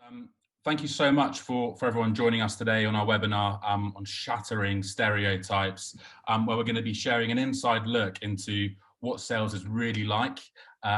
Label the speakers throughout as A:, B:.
A: Um, Thank you so much for everyone joining us today on our webinar on Shattering Stereotypes, where we're going to be sharing an inside look into what sales is really like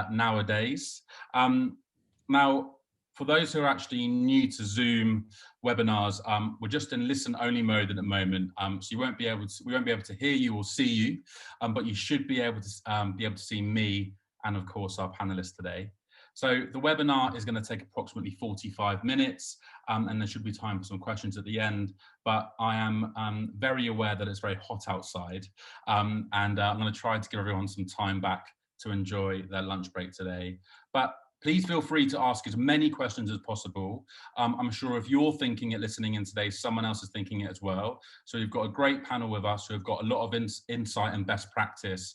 A: nowadays. Now, for those who are actually new to Zoom webinars, we're just in listen-only mode at the moment, so we won't be able to hear you or see you, but you should be able to see me and, of course, our panelists today. So the webinar is going to take approximately 45 minutes, and there should be time for some questions at the end. But I am very aware that it's very hot outside, and I'm going to try to give everyone some time back to enjoy their lunch break today. But please feel free to ask as many questions as possible. I'm sure if you're thinking it, listening in today, someone else is thinking it as well. So we've got a great panel with us who have got a lot of insight and best practice.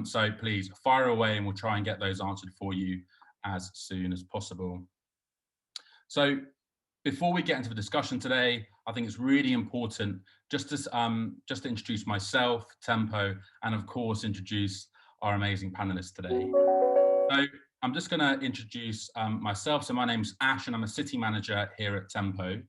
A: So please fire away and we'll try and get those answered for you as soon as possible. So before we get into the discussion today, I think it's really important just to introduce myself, Tempo, and of course introduce our amazing panelists today. So I'm just going to introduce myself. So my name's Ash and I'm a city manager here at Tempo.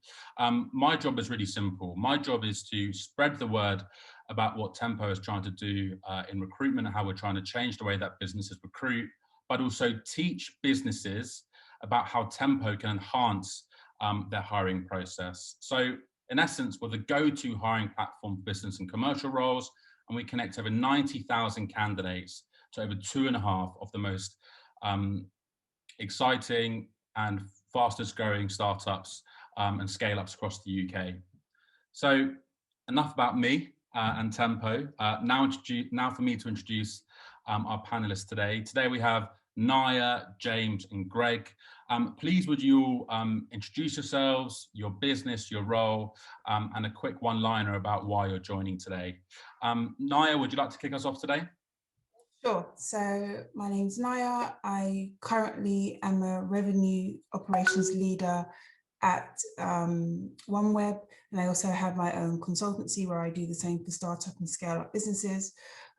A: My job is really simple. My job is to spread the word about what Tempo is trying to do in recruitment and how we're trying to change the way that businesses recruit, but also teach businesses about how Tempo can enhance their hiring process. So in essence, we're the go-to hiring platform for business and commercial roles, and we connect over 90,000 candidates to over 2.5 of the most exciting and fastest growing startups and scale-ups across the UK. So enough about me and Tempo. Now for me to introduce our panelists today. Today we have Naya, James and Greg. Please would you all introduce yourselves, your business, your role, and a quick one-liner about why you're joining today. Naya, would you like to kick us off today?
B: Sure. So my name's Naya. I currently am a revenue operations leader at OneWeb, and I also have my own consultancy where I do the same for startup and scale up businesses.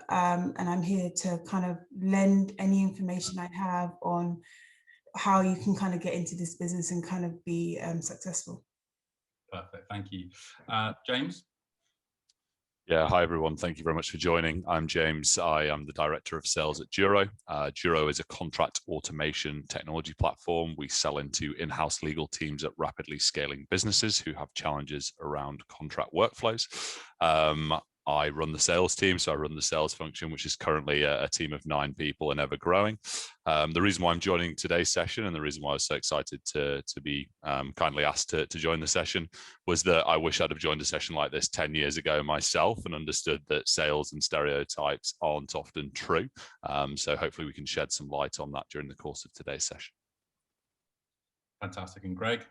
B: And I'm here to kind of lend any information I have on how you can kind of get into this business and kind of be successful.
A: Perfect, thank you. James?
C: Yeah, hi everyone. Thank you very much for joining. I'm James. I am the Director of Sales at Juro. Juro is a contract automation technology platform. We sell into in-house legal teams at rapidly scaling businesses who have challenges around contract workflows. I run the sales team, so I run the sales function, which is currently a team of 9 people and ever growing. The reason why I'm joining today's session and the reason why I was so excited to be kindly asked to join the session was that I wish I'd have joined a session like this 10 years ago myself and understood that sales and stereotypes aren't often true. So hopefully we can shed some light on that during the course of today's session.
A: Fantastic. And Greg?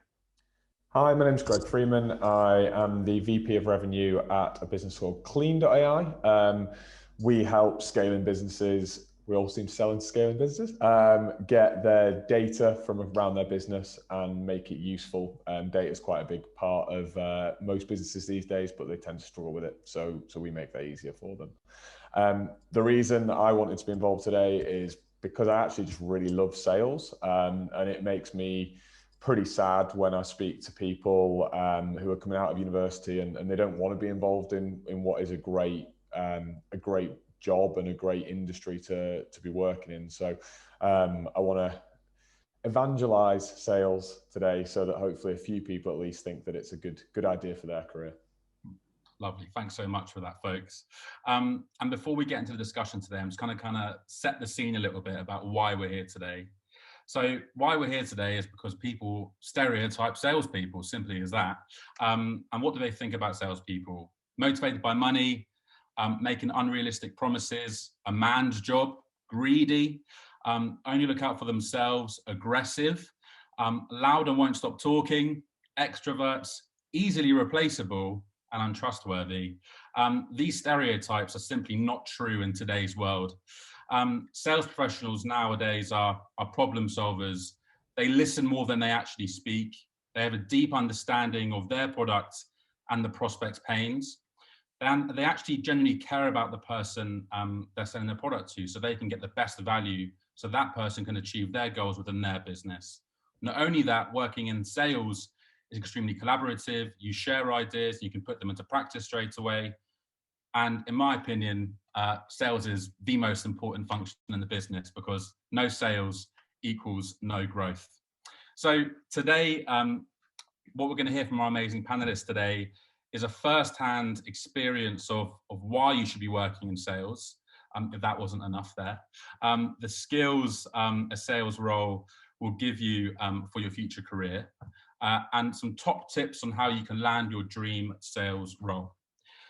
D: Hi, my name's Greg Freeman. I am the VP of Revenue at a business called Kleene.ai. We help scaling businesses, we all seem to sell into scaling businesses, get their data from around their business and make it useful. Data is quite a big part of most businesses these days, but they tend to struggle with it. So we make that easier for them. The reason I wanted to be involved today is because I actually just really love sales, and it makes me pretty sad when I speak to people who are coming out of university and they don't want to be involved in what is a great job and a great industry to be working in. So I want to evangelize sales today so that hopefully a few people at least think that it's a good idea for their career.
A: Lovely. Thanks so much for that, folks. And before we get into the discussion today, I'm just going to kind of set the scene a little bit about why we're here today. So why we're here today is because people stereotype salespeople, simply as that. And what do they think about salespeople? Motivated by money, making unrealistic promises, a man's job, greedy, only look out for themselves, aggressive, loud and won't stop talking, extroverts, easily replaceable, and untrustworthy. These stereotypes are simply not true in today's world. Sales professionals nowadays are problem solvers. They listen more than they actually speak. They have a deep understanding of their product and the prospect's pains. And they actually genuinely care about the person they're selling their product to, so they can get the best value, so that person can achieve their goals within their business. Not only that, working in sales is extremely collaborative. You share ideas, you can put them into practice straight away. And in my opinion, sales is the most important function in the business, because no sales equals no growth. So today, what we're going to hear from our amazing panelists today is a first-hand experience of why you should be working in sales, if that wasn't enough there. The skills a sales role will give you for your future career, and some top tips on how you can land your dream sales role.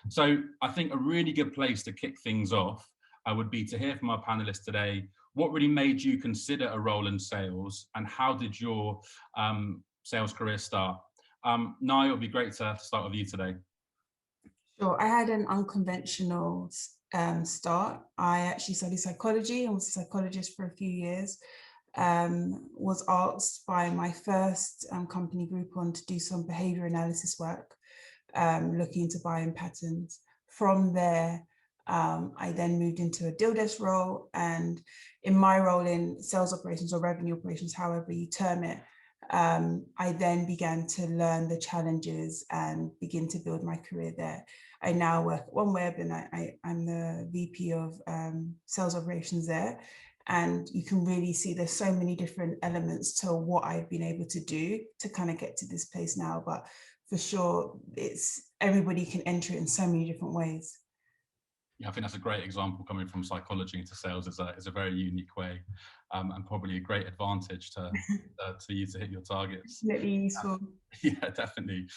A: So I think a really good place to kick things off would be to hear from our panelists today, what really made you consider a role in sales, and how did your sales career start? Naya, it would be great to start with you today.
B: Sure, I had an unconventional start. I actually studied psychology and was a psychologist for a few years. Was asked by my first company Groupon to do some behavior analysis work, looking into buying patterns. From there, I then moved into a deal desk role, and in my role in sales operations or revenue operations, however you term it, I then began to learn the challenges and begin to build my career there. I now work at OneWeb, and I'm the VP of sales operations there. And you can really see there's so many different elements to what I've been able to do to kind of get to this place now. But for sure, everybody can enter it in so many different ways.
A: Yeah, I think that's a great example. Coming from psychology into sales is a very unique way, and probably a great advantage to you to hit your targets.
B: Really useful.
A: Yeah, definitely.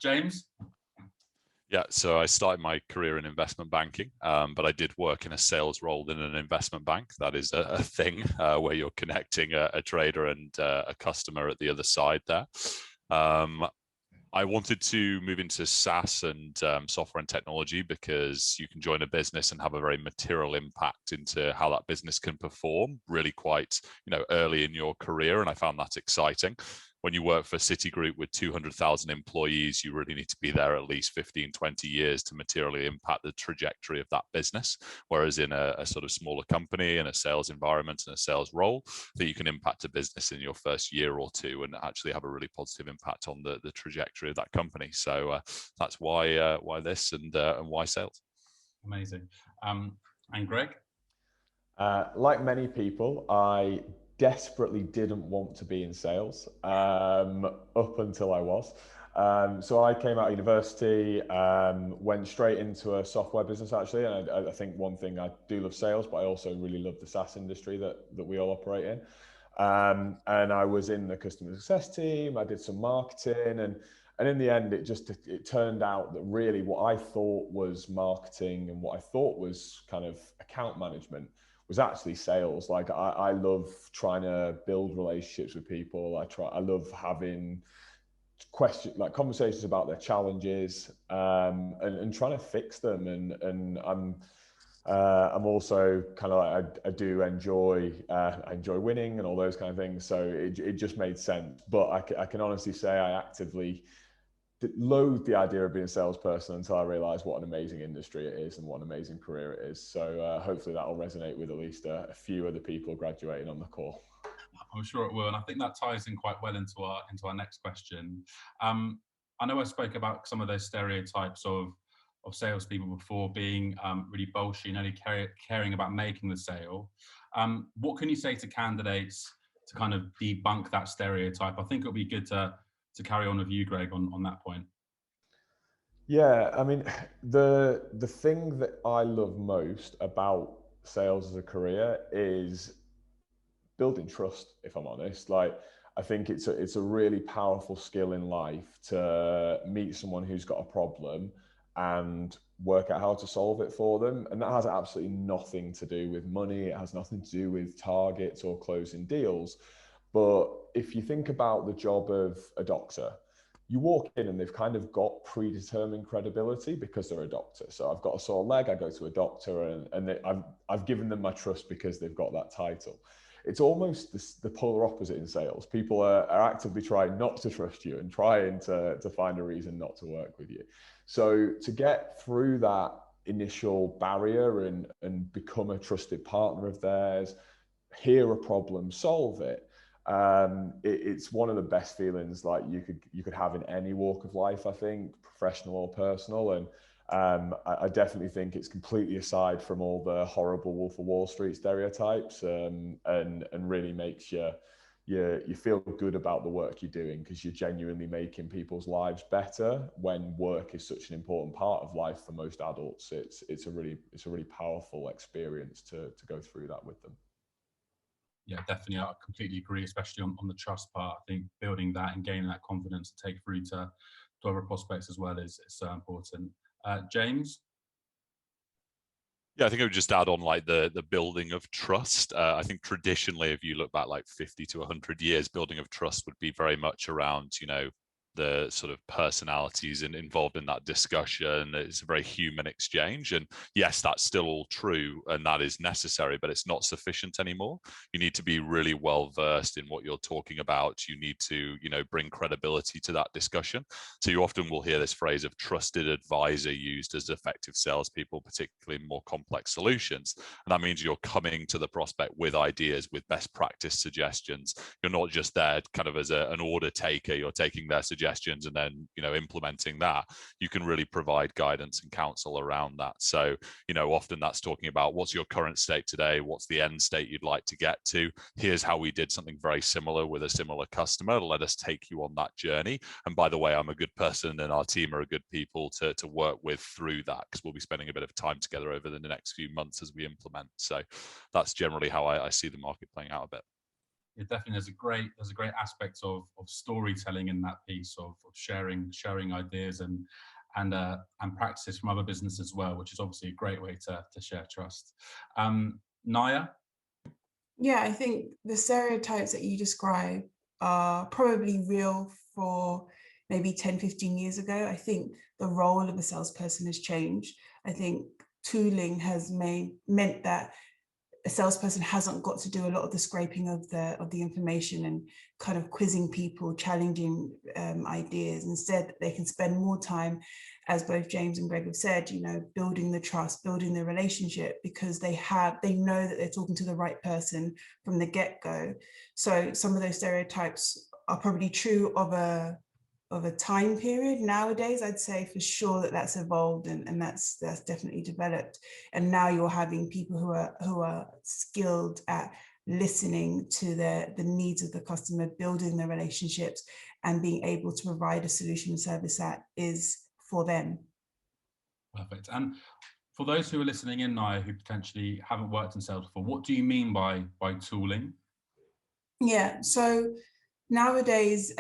A: James?
C: Yeah, so I started my career in investment banking, but I did work in a sales role in an investment bank. That is a thing where you're connecting a trader and a customer at the other side there. I wanted to move into SaaS and software and technology, because you can join a business and have a very material impact into how that business can perform really quite, early in your career. And I found that exciting. When you work for Citigroup with 200,000 employees, you really need to be there at least 15, 20 years to materially impact the trajectory of that business. Whereas in a sort of smaller company, in a sales environment and a sales role, that you can impact a business in your first year or two and actually have a really positive impact on the trajectory of that company. So that's why this and why sales.
A: Amazing. And Greg?
D: Like many people, I desperately didn't want to be in sales up until I was. So I came out of university, went straight into a software business actually. And I think one thing, I do love sales, but I also really love the SaaS industry that we all operate in. And I was in the customer success team. I did some marketing, and in the end, it turned out that really what I thought was marketing and what I thought was kind of account management was actually sales. Like I love trying to build relationships with people. I love having conversations about their challenges, and trying to fix them. And I'm also kind of like, I do enjoy winning and all those kind of things. So it just made sense. But I can honestly say I actively loathed the idea of being a salesperson until I realized what an amazing industry it is and what an amazing career it is. So hopefully that will resonate with at least a few other people graduating on the call.
A: I'm sure it will, and I think that ties in quite well into our next question. I know I spoke about some of those stereotypes of salespeople before, being really bolshy and only caring about making the sale. What can you say to candidates to kind of debunk that stereotype? I think it would be good to carry on with you, Greg, on that point.
D: Yeah, I mean, the thing that I love most about sales as a career is building trust, if I'm honest. Like, I think it's a really powerful skill in life to meet someone who's got a problem and work out how to solve it for them. And that has absolutely nothing to do with money. It has nothing to do with targets or closing deals. But if you think about the job of a doctor, you walk in and they've kind of got predetermined credibility because they're a doctor. So I've got a sore leg, I go to a doctor, and I've given them my trust because they've got that title. It's almost the polar opposite in sales. People are actively trying not to trust you and trying to find a reason not to work with you. So to get through that initial barrier and become a trusted partner of theirs, hear a problem, solve it, It's one of the best feelings like you could have in any walk of life, I think, professional or personal. And I definitely think it's completely aside from all the horrible Wolf of Wall Street stereotypes, and really makes you feel good about the work you're doing, because you're genuinely making people's lives better when work is such an important part of life for most adults. It's a really powerful experience to go through that with them.
A: Yeah, definitely. I completely agree, especially on the trust part. I think building that and gaining that confidence to take through to other prospects as well is so important. James?
C: Yeah, I think I would just add on like the building of trust. I think traditionally, if you look back like 50 to 100 years, building of trust would be very much around, the sort of personalities and involved in that discussion. It's a very human exchange. And yes, that's still all true and that is necessary, but it's not sufficient anymore. You need to be really well versed in what you're talking about. You need to, bring credibility to that discussion. So you often will hear this phrase of trusted advisor used as effective salespeople, particularly in more complex solutions. And that means you're coming to the prospect with ideas, with best practice suggestions. You're not just there kind of as an order taker. You're taking their suggestions and then implementing that. You can really provide guidance and counsel around that. So often that's talking about what's your current state today, what's the end state you'd like to get to, here's how we did something very similar with a similar customer, let us take you on that journey. And by the way, I'm a good person and our team are a good people to work with through that, because we'll be spending a bit of time together over the next few months as we implement. So that's generally how I see the market playing out a bit.
A: Yeah, definitely. There's a great aspect of storytelling in that piece of sharing ideas and practices from other businesses as well, which is obviously a great way to share trust. Naya?
B: Yeah, I think the stereotypes that you describe are probably real for maybe 10, 15 years ago. I think the role of a salesperson has changed. I think tooling has meant that a salesperson hasn't got to do a lot of the scraping of the information and kind of quizzing people, challenging ideas. Instead, they can spend more time, as both James and Greg have said, building the trust, building the relationship, because they know that they're talking to the right person from the get-go. So some of those stereotypes are probably true of a time period. Nowadays, I'd say for sure that's evolved and that's definitely developed. And now you're having people who are skilled at listening to the needs of the customer, building the relationships, and being able to provide a solution and service that is for them.
A: Perfect. And for those who are listening in now who potentially haven't worked in sales before, what do you mean by tooling?
B: Yeah, so nowadays,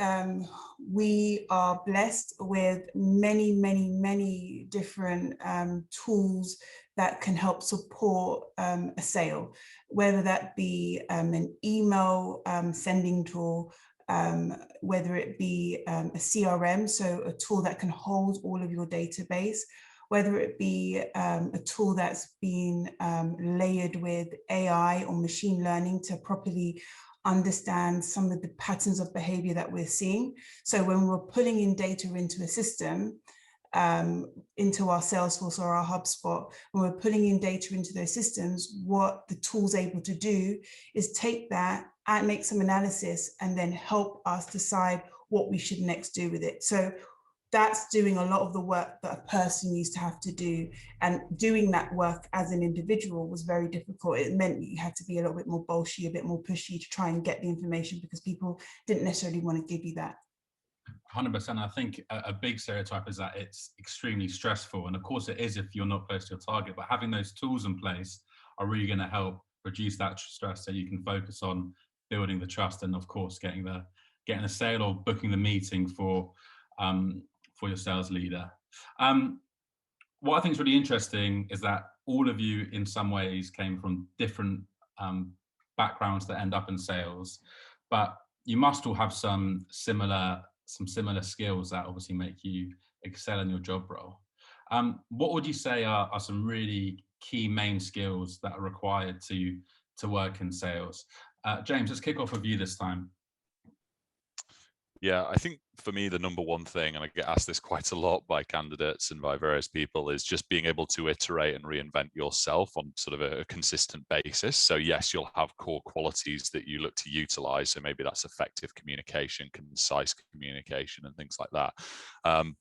B: we are blessed with many, many, many different tools that can help support a sale, whether that be an email sending tool, whether it be a CRM, so a tool that can hold all of your database, whether it be a tool that's been layered with AI or machine learning to properly understand some of the patterns of behavior that we're seeing. So when we're pulling in data into a system, into our Salesforce or our HubSpot, when we're pulling in data into those systems, what the tool's able to do is take that and make some analysis and then help us decide what we should next do with it. So that's doing a lot of the work that a person used to have to do. And doing that work as an individual was very difficult. It meant you had to be a little bit more bolshy, a bit more pushy to try and get the information, because people didn't necessarily want to give you that.
A: 100%. I think a big stereotype is that it's extremely stressful. And of course it is if you're not close to your target, but having those tools in place are really going to help reduce that stress so you can focus on building the trust and of course getting the sale or booking the meeting for your sales leader. What I think is really interesting is that all of you in some ways came from different backgrounds that end up in sales, but you must all have some similar skills that obviously make you excel in your job role. What would you say are some really key main skills that are required to work in sales? James, let's kick off with you this time.
C: Yeah, I think for me, the number one thing, and I get asked this quite a lot by candidates and by various people, is just being able to iterate and reinvent yourself on sort of a consistent basis. So yes, you'll have core qualities that you look to utilize. So maybe that's effective communication, concise communication, and things like that.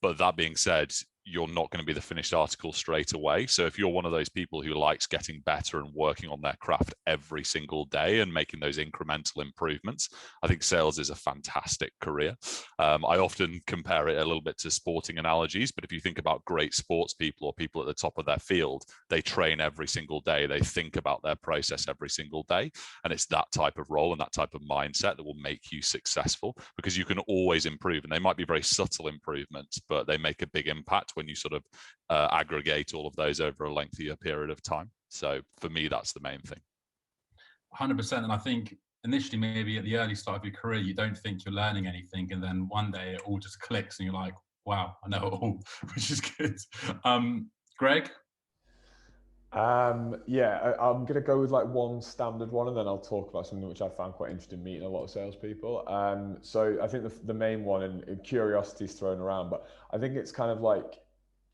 C: But that being said, you're not going to be the finished article straight away. So if you're one of those people who likes getting better and working on their craft every single day and making those incremental improvements, I think sales is a fantastic career. I often compare it a little bit to sporting analogies, but if you think about great sports people or people at the top of their field, they train every single day. They think about their process every single day. And it's that type of role and that type of mindset that will make you successful, because you can always improve. And they might be very subtle improvements, but they make a big impact when you sort of aggregate all of those over a lengthier period of time. So for me, that's the main thing.
A: 100%. And I think initially, maybe at the early start of your career, you don't think you're learning anything. And then one day it all just clicks and you're like, wow, I know it all, which is good. Greg?
D: Yeah, I'm going to go with like one standard one, and then I'll talk about something which I found quite interesting meeting a lot of salespeople. So I think the main one, and curiosity is thrown around, but I think it's kind of like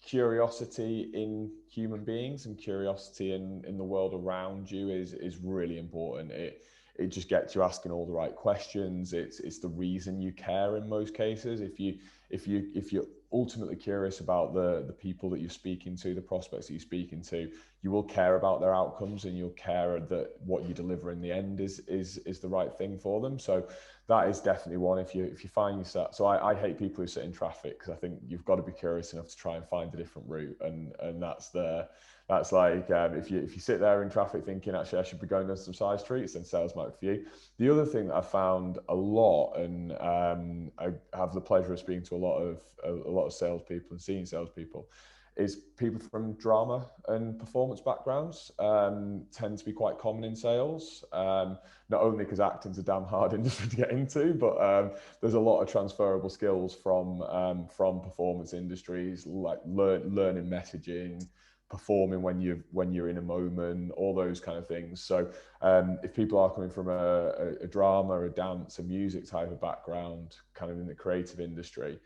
D: curiosity in human beings and curiosity in the world around you is really important. It just gets you asking all the right questions. It's the reason you care in most cases. If you're ultimately curious about the people that you're speaking to, the prospects that you're speaking to, you will care about their outcomes, and you'll care that what you deliver in the end is the right thing for them. So that is definitely one. If you find yourself, so I hate people who sit in traffic, because I think you've got to be curious enough to try and find a different route, and that's like if you sit there in traffic thinking actually I should be going down some side streets, then sales might be for you. The other thing that I found a lot, and I have the pleasure of speaking to a lot of salespeople and senior salespeople, is people from drama and performance backgrounds tend to be quite common in sales. Not only because acting's a damn hard industry to get into, but there's a lot of transferable skills from performance industries, like learning messaging, performing when you're in a moment, all those kind of things. So if people are coming from a drama, a dance, a music type of background, kind of in the creative industry,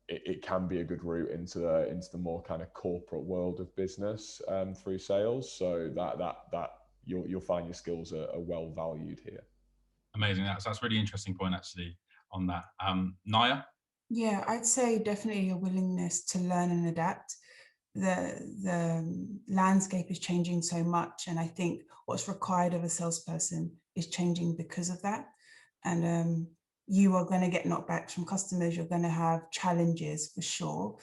D: it can be a good route into the more kind of corporate world of business through sales. So that you'll find your skills are well valued here.
A: Amazing. That's really interesting point actually on that. Naya?
B: Yeah, I'd say definitely a willingness to learn and adapt. The landscape is changing so much, and I think what's required of a salesperson is changing because of that. And you are going to get knockbacks from customers. You're going to have challenges for sure,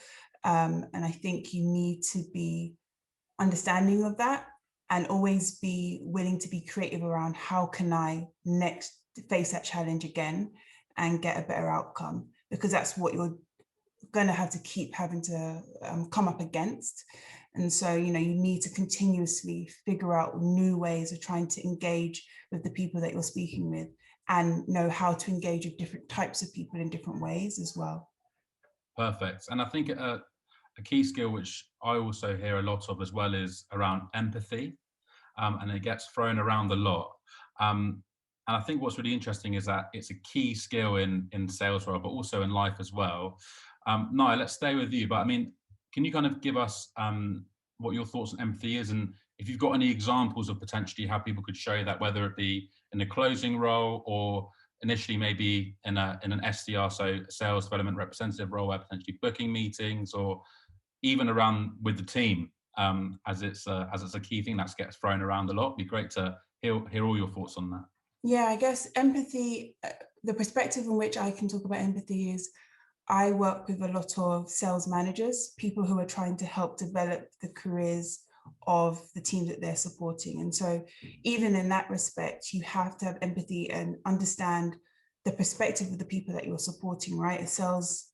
B: and I think you need to be understanding of that and always be willing to be creative around how can I next face that challenge again and get a better outcome, because that's what you're going to have to keep having to come up against. And so, you need to continuously figure out new ways of trying to engage with the people that you're speaking with, and know how to engage with different types of people in different ways as well.
A: Perfect. And I think a key skill, which I also hear a lot of as well, is around empathy. And it gets thrown around a lot. And I think what's really interesting is that it's a key skill in sales role, but also in life as well. Naya, let's stay with you. But I mean, can you kind of give us what your thoughts on empathy is, and if you've got any examples of potentially how people could show that, whether it be in a closing role or initially maybe in an SDR, so sales development representative role, where potentially booking meetings, or even around with the team, as it's a key thing that gets thrown around a lot. It'd be great to hear all your thoughts on that.
B: Yeah, I guess empathy, the perspective in which I can talk about empathy is I work with a lot of sales managers, people who are trying to help develop the careers of the team that they're supporting. And so even in that respect, you have to have empathy and understand the perspective of the people that you're supporting, right? A sales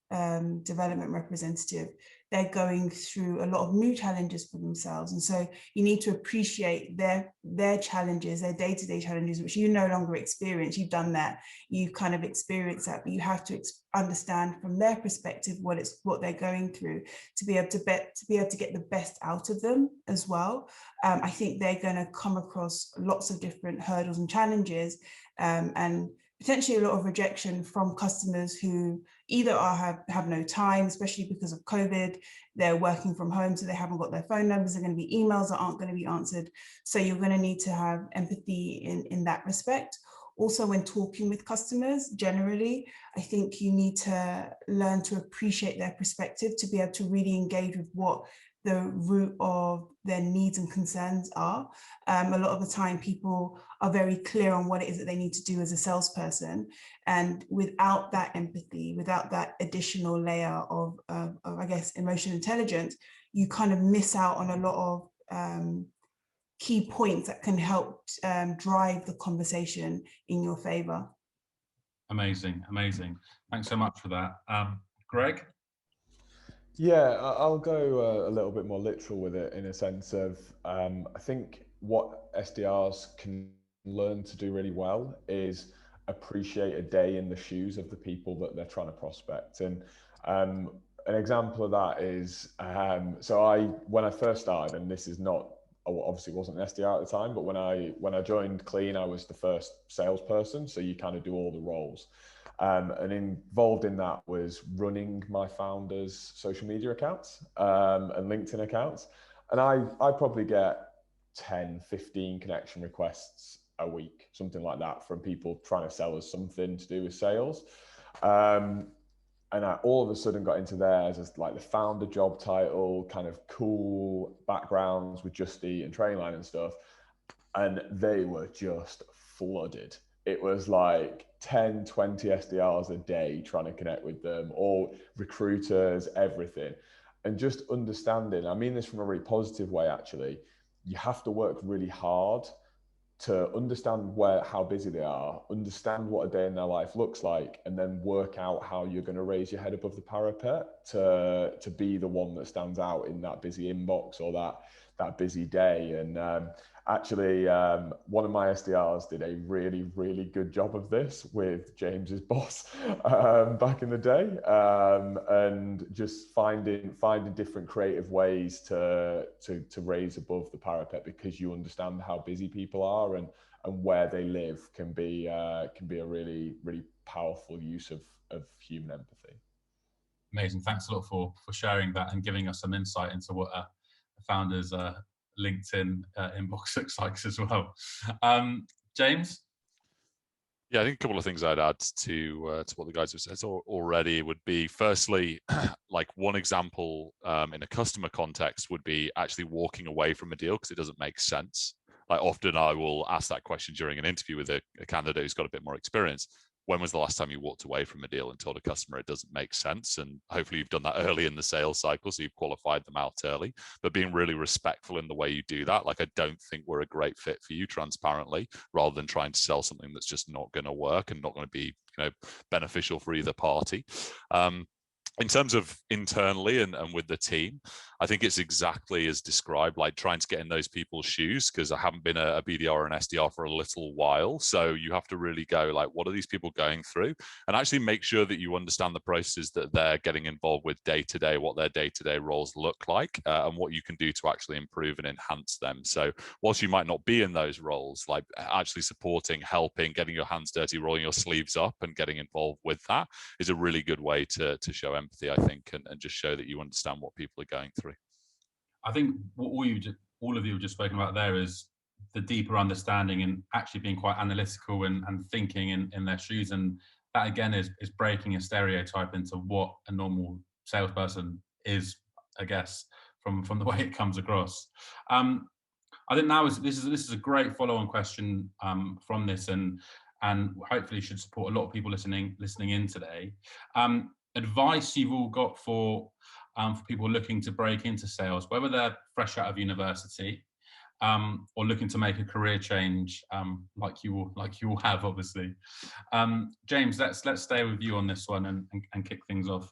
B: development representative, they're going through a lot of new challenges for themselves. And so you need to appreciate their challenges, their day-to-day challenges, which you no longer experience. You've done that, you've kind of experienced that, but you have to understand from their perspective what they're going through to be able to get the best out of them as well. I think they're going to come across lots of different hurdles and challenges, and potentially a lot of rejection from customers who either have no time, especially because of COVID, they're working from home, so they haven't got their phone numbers, they're going to be emails that aren't going to be answered. So you're going to need to have empathy in that respect. Also, when talking with customers, generally, I think you need to learn to appreciate their perspective to be able to really engage with what the root of their needs and concerns are. A lot of the time, people are very clear on what it is that they need to do as a salesperson. And without that empathy, without that additional layer of I guess, emotional intelligence, you kind of miss out on a lot of key points that can help drive the conversation in your favor.
A: Amazing, amazing. Thanks so much for that. Greg?
D: Yeah, I'll go a little bit more literal with it in a sense of, I think what SDRs can learn to do really well is appreciate a day in the shoes of the people that they're trying to prospect. And an example of that is, so when I first started, and this is not, obviously wasn't an SDR at the time, but when I joined Kleene, I was the first salesperson. So you kind of do all the roles. And involved in that was running my founders' social media accounts and LinkedIn accounts. And I probably get 10, 15 connection requests a week, something like that, from people trying to sell us something to do with sales. And I all of a sudden got into theirs as like the founder job title, kind of cool backgrounds with Just Eat and Trainline and stuff. And they were just flooded. It was like 10, 20 SDRs a day trying to connect with them, all recruiters, everything. And just understanding, I mean this from a really positive way, actually, you have to work really hard to understand how busy they are, understand what a day in their life looks like, and then work out how you're going to raise your head above the parapet to be the one that stands out in that busy inbox or that busy day. And actually, one of my SDRs did a really, really good job of this with James's boss back in the day, and just finding different creative ways to raise above the parapet, because you understand how busy people are and where they live can be a really, really powerful use of human empathy.
A: Amazing. Thanks a lot for sharing that and giving us some insight into what a founder's LinkedIn inbox looks like as well. James?
C: Yeah, I think a couple of things I'd add to what the guys have said already would be, firstly, like one example in a customer context would be actually walking away from a deal because it doesn't make sense. Like often I will ask that question during an interview with a candidate who's got a bit more experience. When was the last time you walked away from a deal and told a customer it doesn't make sense? And hopefully you've done that early in the sales cycle, so you've qualified them out early, but being really respectful in the way you do that. Like, I don't think we're a great fit for you, transparently, rather than trying to sell something that's just not going to work and not going to be, beneficial for either party. In terms of internally and with the team, I think it's exactly as described, like trying to get in those people's shoes, because I haven't been a BDR or an SDR for a little while. So you have to really go, like, what are these people going through? And actually make sure that you understand the processes that they're getting involved with day to day, what their day-to-day roles look like, and what you can do to actually improve and enhance them. So whilst you might not be in those roles, like actually supporting, helping, getting your hands dirty, rolling your sleeves up and getting involved with that is a really good way to show empathy, I think, and just show that you understand what people are going through.
A: I think what all of you have just spoken about there is the deeper understanding and actually being quite analytical and thinking in their shoes. And that, again, is breaking a stereotype into what a normal salesperson is, I guess, from the way it comes across. I think now this is a great follow-on question from this, and hopefully should support a lot of people listening in today. Advice you've all got for people looking to break into sales, whether they're fresh out of university or looking to make a career change, like you all have, obviously. James, let's stay with you on this one and kick things off.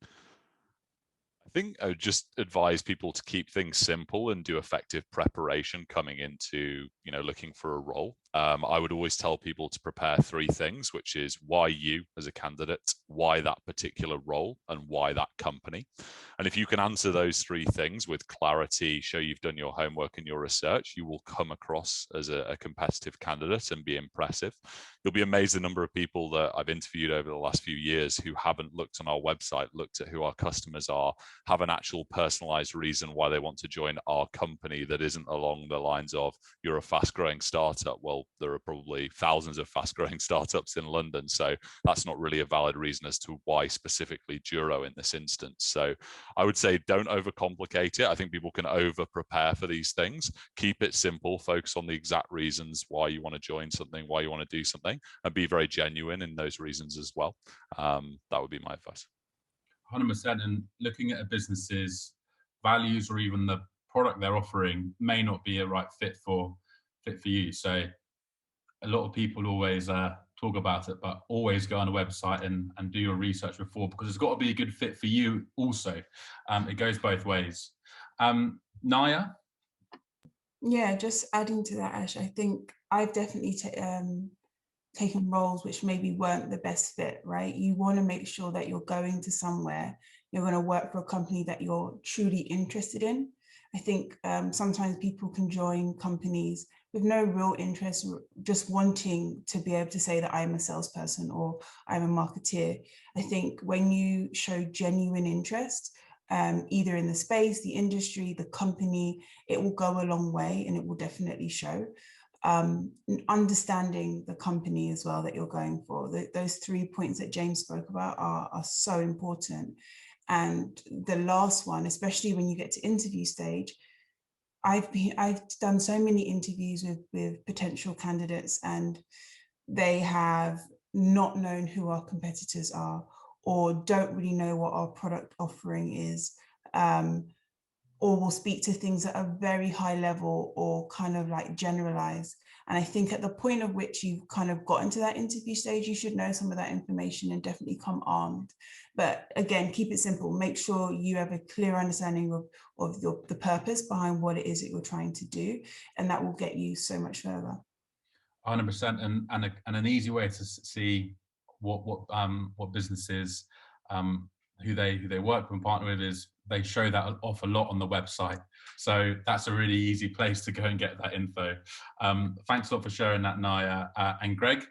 C: I think I would just advise people to keep things simple and do effective preparation coming into looking for a role, I would always tell people to prepare 3 things, which is why you as a candidate, why that particular role, and why that company. And if you can answer those 3 things with clarity, show you've done your homework and your research, you will come across as a competitive candidate and be impressive. You'll be amazed the number of people that I've interviewed over the last few years who haven't looked on our website, looked at who our customers are, have an actual personalized reason why they want to join our company that isn't along the lines of, you're a fast-growing startup. Well, there are probably thousands of fast-growing startups in London, so that's not really a valid reason as to why specifically Juro in this instance. So I would say don't overcomplicate it. I think people can over-prepare for these things. Keep it simple, focus on the exact reasons why you want to join something, why you want to do something, and be very genuine in those reasons as well. That would be my advice.
A: 100%. And looking at a business's values or even the product they're offering may not be a right fit for you. So a lot of people always talk about it, but always go on a website and do your research before, because it's got to be a good fit for you also. It goes both ways. Naya?
B: Yeah, just adding to that, Ash, I think I've definitely taken roles which maybe weren't the best fit, right? You want to make sure that you're going to somewhere, you're going to work for a company that you're truly interested in. I think sometimes people can join companies with no real interest, just wanting to be able to say that I'm a salesperson or I'm a marketeer. I think when you show genuine interest, either in the space, the industry, the company, it will go a long way and it will definitely show. Understanding the company as well that you're going for. Those 3 points that James spoke about are so important. And the last one, especially when you get to interview stage, I've done so many interviews with potential candidates, and they have not known who our competitors are or don't really know what our product offering is, or will speak to things at a very high level or kind of like generalized. And I think at the point of which you've kind of gotten to that interview stage, you should know some of that information and definitely come armed. But again, keep it simple. Make sure you have a clear understanding of the purpose behind what it is that you're trying to do. And that will get you so much further.
A: 100%. And an easy way to see what businesses who they work with and partner with is they show that off a lot on the website. So that's a really easy place to go and get that info. Thanks a lot for sharing that, Naya. And Greg?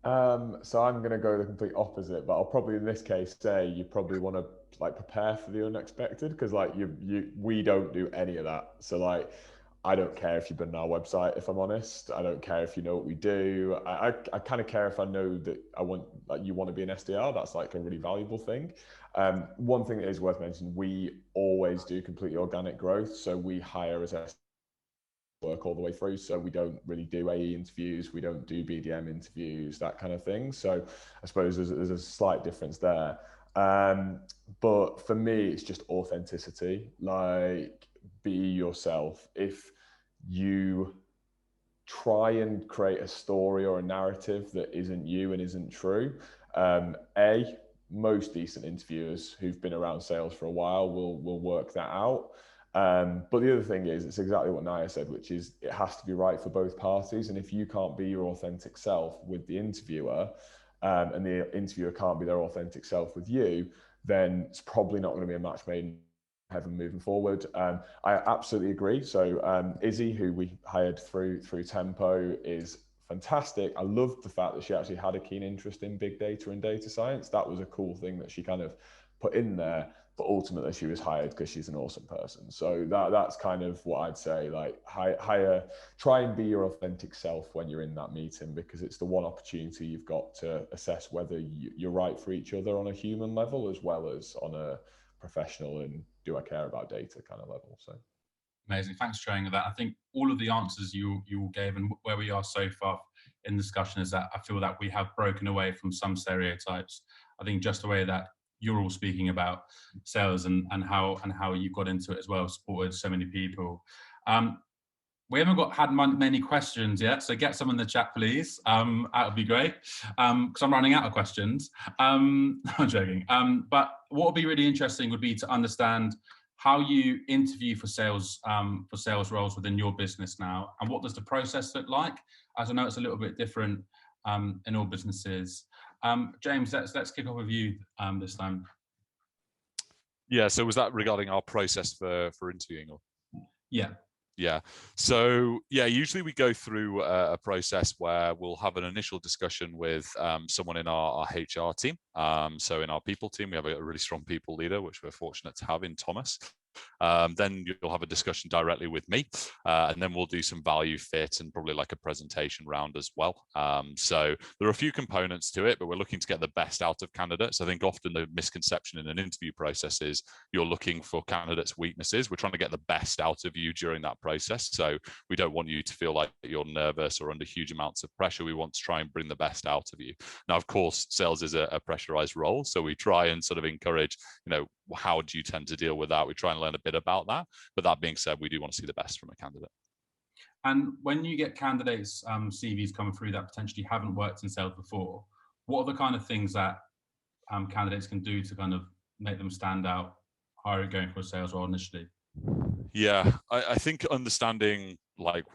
D: So I'm going to go the complete opposite, but I'll probably in this case say you probably want to like prepare for the unexpected, because like we don't do any of that. So like, I don't care if you've been on our website, if I'm honest. I don't care if you know what we do. I kind of care if I know that you want to be an SDR. That's like a really valuable thing. One thing that is worth mentioning, we always do completely organic growth. So we hire as work all the way through. So we don't really do AE interviews. We don't do BDM interviews, that kind of thing. So I suppose there's a slight difference there. But for me, it's just authenticity. Like, be yourself. If you try and create a story or a narrative that isn't you and isn't true, most decent interviewers who've been around sales for a while will work that out. But the other thing is, it's exactly what Naya said, which is it has to be right for both parties. And if you can't be your authentic self with the interviewer, and the interviewer can't be their authentic self with you, then it's probably not going to be a match made in heaven moving forward. I absolutely agree. So Izzy, who we hired through Tempo, is fantastic. I loved the fact that she actually had a keen interest in big data and data science. That was a cool thing that she kind of put in there. But ultimately, she was hired because she's an awesome person. So that's kind of what I'd say. Like, try and be your authentic self when you're in that meeting, because it's the one opportunity you've got to assess whether you're right for each other on a human level as well as on a professional and do I care about data kind of level. So
A: amazing. Thanks for sharing that. I think all of the answers you gave and where we are so far in discussion is that I feel that we have broken away from some stereotypes. I think just the way that you're all speaking about sales and how you got into it as well, supported so many people. We haven't had many questions yet, so get some in the chat, please. That would be great, because I'm running out of questions. I'm joking. But what would be really interesting would be to understand how you interview for sales roles within your business now, and what does the process look like? As I know it's a little bit different in all businesses. James, let's kick off with you this time.
C: Yeah, so was that regarding our process for interviewing? Or?
A: Yeah.
C: Yeah. So yeah, usually we go through a process where we'll have an initial discussion with someone in our HR team. So in our people team, we have a really strong people leader, which we're fortunate to have in Thomas. Then you'll have a discussion directly with me, and then we'll do some value fit and probably like a presentation round as well. So there are a few components to it, but we're looking to get the best out of candidates. I think often the misconception in an interview process is you're looking for candidates' weaknesses. We're trying to get the best out of you during that process. So we don't want you to feel like you're nervous or under huge amounts of pressure. We want to try and bring the best out of you. Now, of course, sales is a pressurized role. So we try and sort of encourage, how do you tend to deal with that? We try and learn a bit about that. But that being said, we do want to see the best from a candidate.
A: And when you get candidates' CVs coming through that potentially haven't worked in sales before, what are the kind of things that candidates can do to kind of make them stand out, going for a sales role initially?
C: Yeah, I think understanding like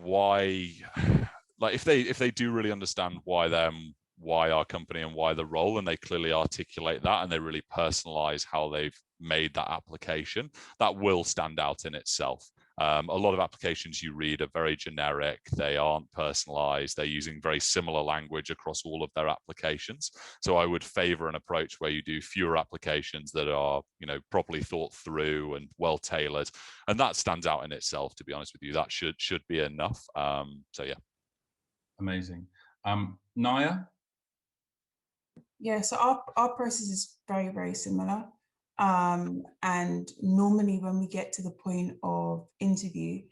C: why, like if they do really understand why them, why our company and why the role, and they clearly articulate that and they really personalize how they've made that application, that will stand out in itself. A lot of applications you read are very generic. They aren't personalized. They're using very similar language across all of their applications. So I would favor an approach where you do fewer applications that are, properly thought through and well tailored. And that stands out in itself, to be honest with you. That should be enough. So yeah.
A: Amazing. Naya?
B: Yeah, so our process is very, very similar. And normally when we get to the point of interview,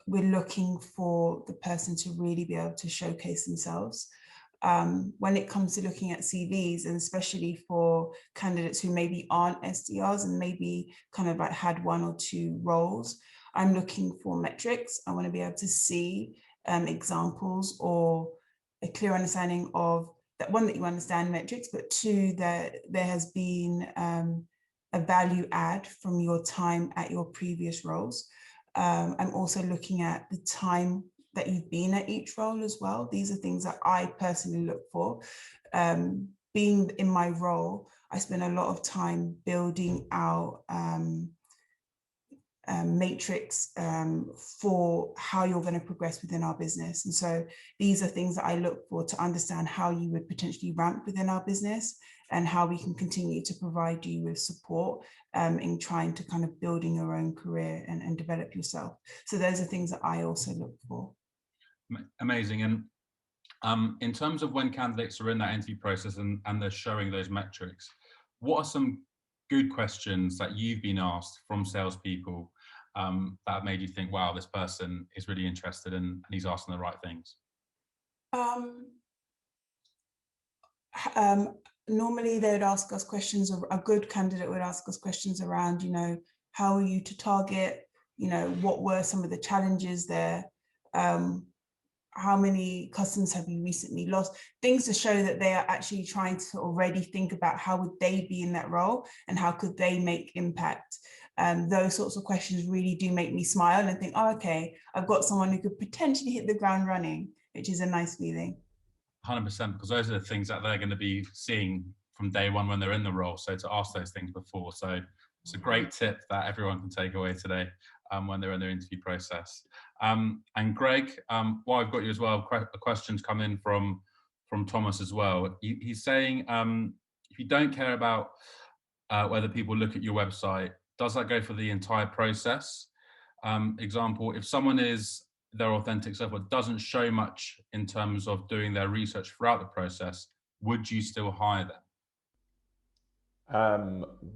B: we're looking for the person to really be able to showcase themselves. When it comes to looking at CVs, and especially for candidates who maybe aren't SDRs and maybe kind of like had one or two roles, I'm looking for metrics. I want to be able to see examples or a clear understanding of that, one, that you understand metrics, but two, that there has been a value add from your time at your previous roles. I'm also looking at the time that you've been at each role as well. These are things that I personally look for. Being in my role, I spend a lot of time building out matrix for how you're going to progress within our business. And so these are things that I look for to understand how you would potentially rank within our business and how we can continue to provide you with support in trying to kind of building your own career and develop yourself. So those are things that I also look for.
A: Amazing. And in terms of when candidates are in that interview process and they're showing those metrics, what are some good questions that you've been asked from salespeople that have made you think, wow, this person is really interested and he's asking the right things?
B: Normally they would ask us questions, or a good candidate would ask us questions around, how are you to target, what were some of the challenges there? How many customers have you recently lost? Things to show that they are actually trying to already think about how would they be in that role and how could they make impact. Those sorts of questions really do make me smile and think, oh, okay, I've got someone who could potentially hit the ground running, which is a nice feeling.
A: 100%, because those are the things that they're going to be seeing from day one when they're in the role. So to ask those things before. So it's a great tip that everyone can take away today when they're in their interview process. And Greg, while I've got you as well, questions come in from Thomas as well. He's saying, if you don't care about whether people look at your website, does that go for the entire process? Example, if someone is their authentic self but doesn't show much in terms of doing their research throughout the process, would you still hire them?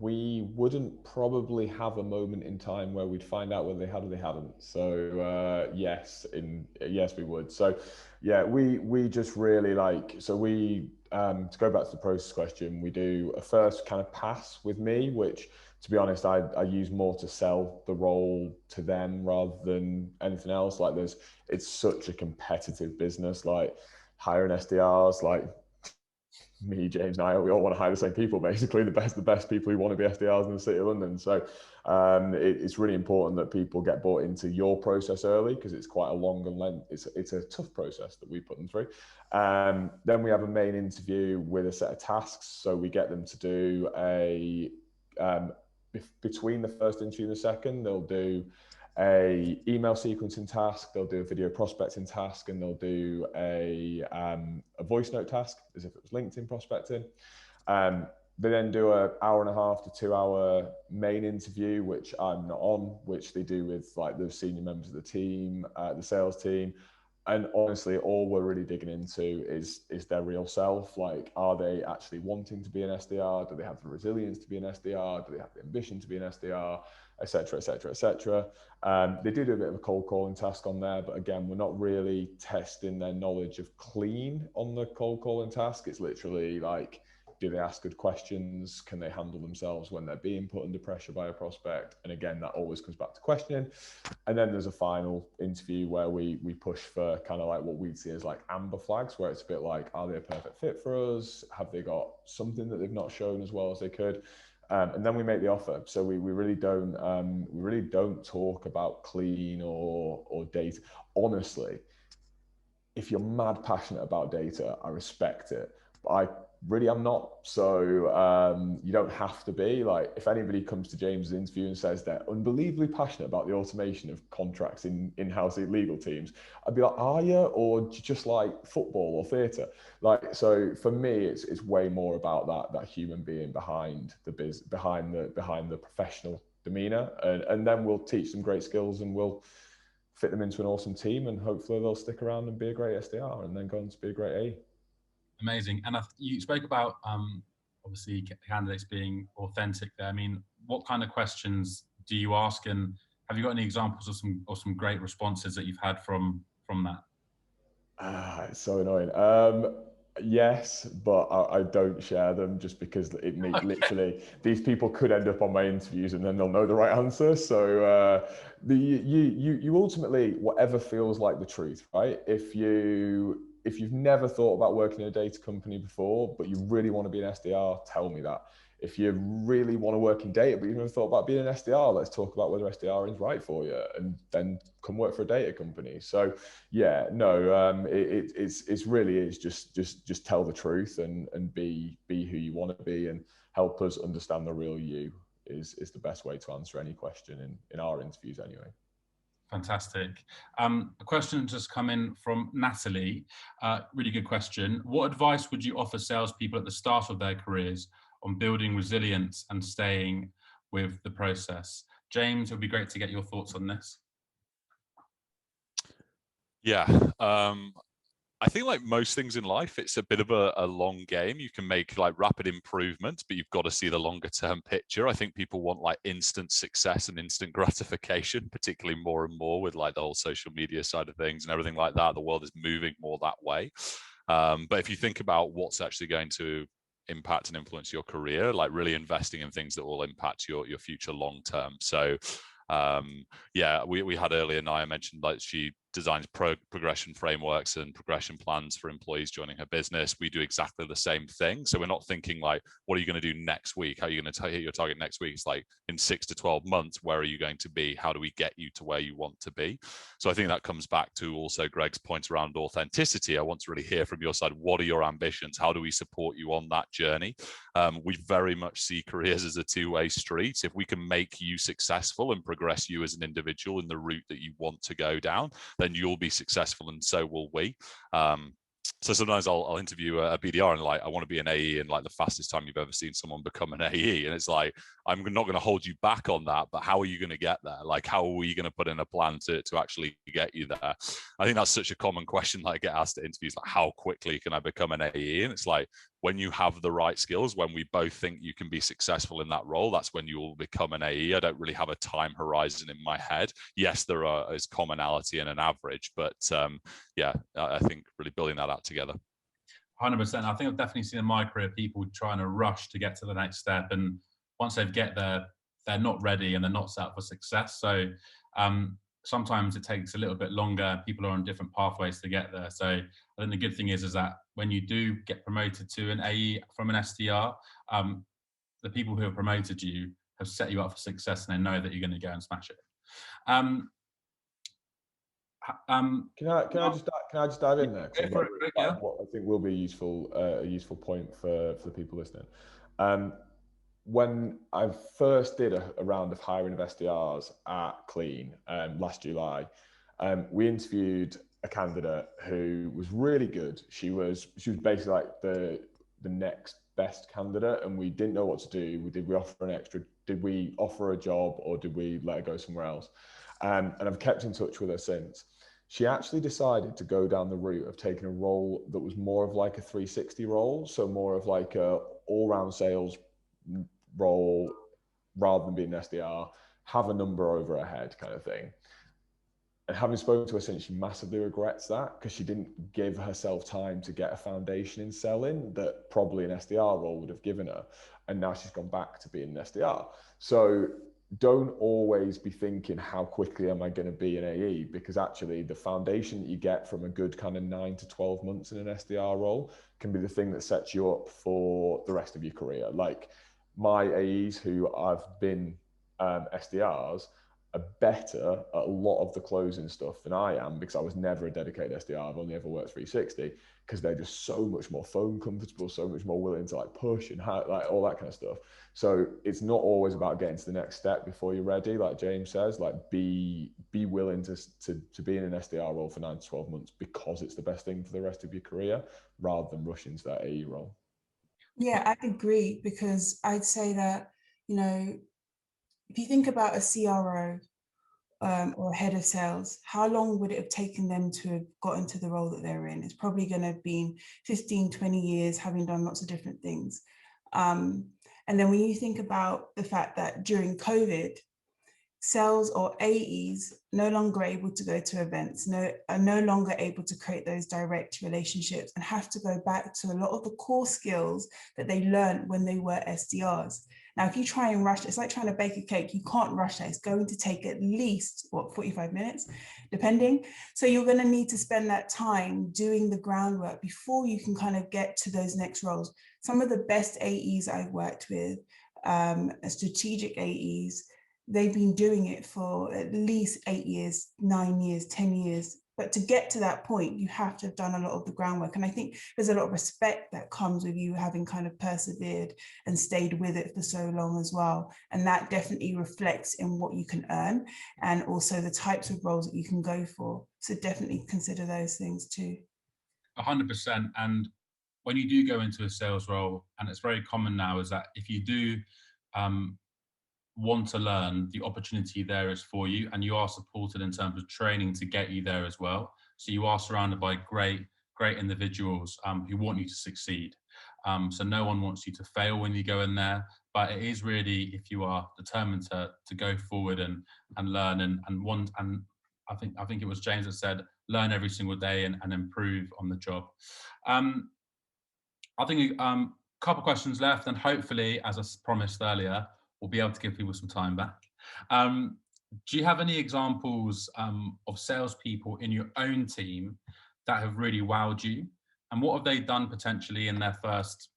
D: We wouldn't probably have a moment in time where we'd find out whether they had or they hadn't. So yes, we would. So yeah, we just really we to go back to the process question, we do a first kind of pass with me, which, to be honest, I use more to sell the role to them rather than anything else. It's such a competitive business, hiring SDRs, me, James, and I, we all want to hire the same people, basically, the best people who want to be SDRs in the City of London. So it's really important that people get bought into your process early, because it's quite a long and it's a tough process that we put them through. Then we have a main interview with a set of tasks. So we get them to do between the first interview and the second, they'll do a email sequencing task, they'll do a video prospecting task, and they'll do a voice note task as if it was LinkedIn prospecting. They then do an 1.5 to 2 hour main interview, which I'm not on, which they do with like the senior members of the team, the sales team. And honestly, all we're really digging into is their real self. Like, are they actually wanting to be an SDR? Do they have the resilience to be an SDR? Do they have the ambition to be an SDR? Et cetera, et cetera, et cetera. They do a bit of a cold calling task on there, but again, we're not really testing their knowledge of Kleene on the cold calling task. It's literally like, do they ask good questions? Can they handle themselves when they're being put under pressure by a prospect? And again, that always comes back to questioning. And then there's a final interview where we push for kind of like what we'd see as like amber flags, where it's a bit like, are they a perfect fit for us? Have they got something that they've not shown as well as they could? And then we make the offer. So we really don't talk about Kleene or data. Honestly, if you're mad passionate about data, I respect it. But I really am not. So you don't have to be. Like, if anybody comes to James' interview and says they're unbelievably passionate about the automation of contracts in-house legal teams, I'd be like, are you? Or do you just like football or theatre? Like, so for me, it's way more about that human being behind the behind the professional demeanor, and then we'll teach them great skills and we'll fit them into an awesome team, and hopefully they'll stick around and be a great SDR and then go on to be a great AE.
A: Amazing. And you spoke about obviously candidates being authentic there. I mean, what kind of questions do you ask, and have you got any examples of some great responses that you've had from that?
D: It's so annoying. Yes, but I don't share them just because literally these people could end up on my interviews and then they'll know the right answer. So you ultimately, whatever feels like the truth, right? If you've never thought about working in a data company before, but you really want to be an SDR, tell me that. If you really want to work in data, but you've never thought about being an SDR, let's talk about whether SDR is right for you, and then come work for a data company. So yeah, no, it's really just tell the truth and be who you want to be, and help us understand the real you is the best way to answer any question in our interviews anyway.
A: Fantastic. A question just come in from Natalie. Really good question. What advice would you offer salespeople at the start of their careers on building resilience and staying with the process? James, it would be great to get your thoughts on this.
C: Yeah, I think like most things in life, it's a bit of a long game. You can make like rapid improvements, but you've got to see the longer term picture. I think people want like instant success and instant gratification, particularly more and more with like the whole social media side of things and everything like that. The world is moving more that way. But if you think about what's actually going to impact and influence your career, like really investing in things that will impact your future long term. So yeah, we had earlier, Naya mentioned like she designs progression frameworks and progression plans for employees joining her business. We do exactly the same thing. So we're not thinking like, what are you going to do next week? How are you going to hit your target next week? It's like, in 6 to 12 months, where are you going to be? How do we get you to where you want to be? So I think that comes back to also Greg's point around authenticity. I want to really hear from your side. What are your ambitions? How do we support you on that journey? We very much see careers as a two-way street. If we can make you successful and progress you as an individual in the route that you want to go down, then you'll be successful, and so will we. So sometimes I'll interview a BDR and like, I want to be an AE in like the fastest time you've ever seen someone become an AE. And it's like, I'm not going to hold you back on that, but how are you going to get there? Like, how are we going to put in a plan to actually get you there? I think that's such a common question that I get asked at interviews, like, how quickly can I become an AE? And it's like, when you have the right skills, when we both think you can be successful in that role, that's when you will become an AE. I don't really have a time horizon in my head. Yes, there is commonality and an average, but yeah, I think really building that out together.
A: 100%. I think I've definitely seen in my career people trying to rush to get to the next step, and once they get there, they're not ready and they're not set up for success. So sometimes it takes a little bit longer. People are on different pathways to get there. So I think the good thing is that when you do get promoted to an AE from an SDR, the people who have promoted you have set you up for success, and they know that you're going to go and smash it.
D: Can I just dive in there?
A: Yeah.
D: What I think will be a useful point for the people listening. When I first did a round of hiring of SDRs at Kleene last July, we interviewed a candidate who was really good. She was basically like the next best candidate, and we didn't know what to do. Did we offer a job, or did we let her go somewhere else? And I've kept in touch with her since. She actually decided to go down the route of taking a role that was more of like a 360 role, so more of like a all-round sales role rather than being an SDR, have a number over her head kind of thing. And having spoken to her since, she massively regrets that, because she didn't give herself time to get a foundation in selling that probably an SDR role would have given her. And now she's gone back to being an SDR. So don't always be thinking, how quickly am I going to be an AE? Because actually the foundation that you get from a good kind of 9 to 12 months in an SDR role can be the thing that sets you up for the rest of your career. Like my AEs who I've been SDRs are better at a lot of the closing stuff than I am, because I was never a dedicated SDR. I've only ever worked 360, because they're just so much more phone comfortable, so much more willing to like push and like all that kind of stuff. So it's not always about getting to the next step before you're ready. Like James says, like be willing to be in an SDR role for 9 to 12 months, because it's the best thing for the rest of your career, rather than rush into that AE role.
B: Yeah, I agree, because I'd say that, you know, if you think about a CRO or a head of sales, how long would it have taken them to have got into the role that they're in? It's probably going to have been 15, 20 years, having done lots of different things. And then when you think about the fact that during COVID, sales or AEs no longer able to go to events, are no longer able to create those direct relationships, and have to go back to a lot of the core skills that they learned when they were SDRs. Now, if you try and rush, it's like trying to bake a cake. You can't rush that. It's going to take at least, 45 minutes, depending. So you're going to need to spend that time doing the groundwork before you can kind of get to those next roles. Some of the best AEs I've worked with, strategic AEs, they've been doing it for at least 8 years, 9 years, 10 years. But to get to that point, you have to have done a lot of the groundwork. And I think there's a lot of respect that comes with you having kind of persevered and stayed with it for so long as well. And that definitely reflects in what you can earn, and also the types of roles that you can go for. So definitely consider those things too.
A: 100%. And when you do go into a sales role, and it's very common now, is that if you do want to learn, the opportunity there is for you, and you are supported in terms of training to get you there as well. So you are surrounded by great individuals who want you to succeed. So no one wants you to fail when you go in there, but it is really, if you are determined to go forward and learn and I think it was James that said, learn every single day and improve on the job. I think a couple questions left, and hopefully, as I promised earlier, we'll be able to give people some time back. Do you have any examples of salespeople in your own team that have really wowed you? And what have they done potentially in their first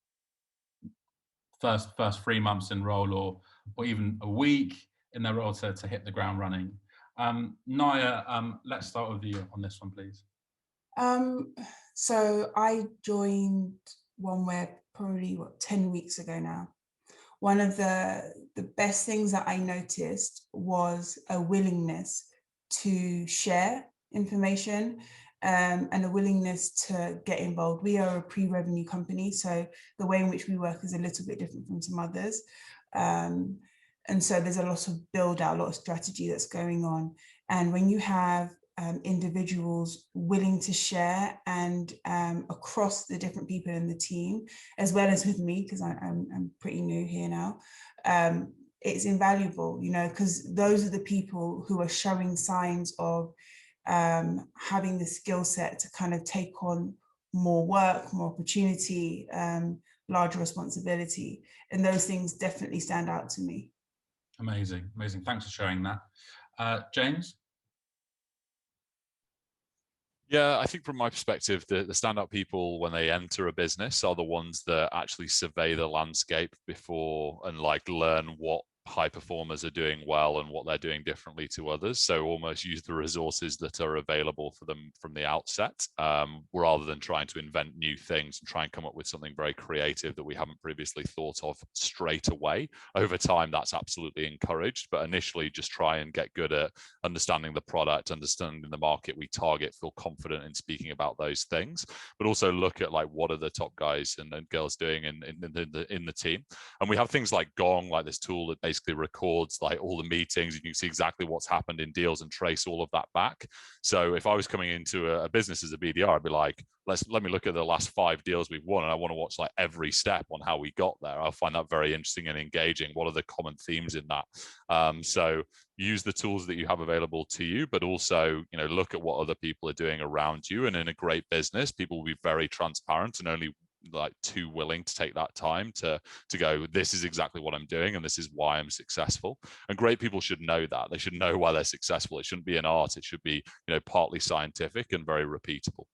A: 3 months in role, or even a week in their role to hit the ground running? Naya, let's start with you on this one, please.
B: So I joined OneWeb probably 10 weeks ago now. One of the best things that I noticed was a willingness to share information and a willingness to get involved. We are a pre-revenue company, so the way in which we work is a little bit different from some others. And so there's a lot of build out, a lot of strategy that's going on. And when you have individuals willing to share, and across the different people in the team, as well as with me, because I'm pretty new here now, it's invaluable, you know, because those are the people who are showing signs of having the skill set to kind of take on more work, more opportunity, larger responsibility. And those things definitely stand out to me.
A: Amazing. Thanks for sharing that. James?
C: Yeah, I think from my perspective, the standout people when they enter a business are the ones that actually survey the landscape before and like learn what high performers are doing well and what they're doing differently to others. So almost use the resources that are available for them from the outset, rather than trying to invent new things and try and come up with something very creative that we haven't previously thought of straight away. Over time, that's absolutely encouraged, but initially just try and get good at understanding the product, understanding the market we target, feel confident in speaking about those things, but also look at like what are the top guys and girls doing in the team. And we have things like Gong, like this tool that basically records like all the meetings, and you can see exactly what's happened in deals and trace all of that back. So if I was coming into a business as a BDR, I'd be like, let me look at the last 5 deals we've won, and I want to watch like every step on how we got there. I'll find that very interesting and engaging. What are the common themes in that? So use the tools that you have available to you, but also, you know, look at what other people are doing around you. And in a great business, people will be very transparent and only like too willing to take that time to go, this is exactly what I'm doing and this is why I'm successful. And great people should know that. They should know why they're successful. It shouldn't be an art. It should be, you know, partly scientific and very repeatable.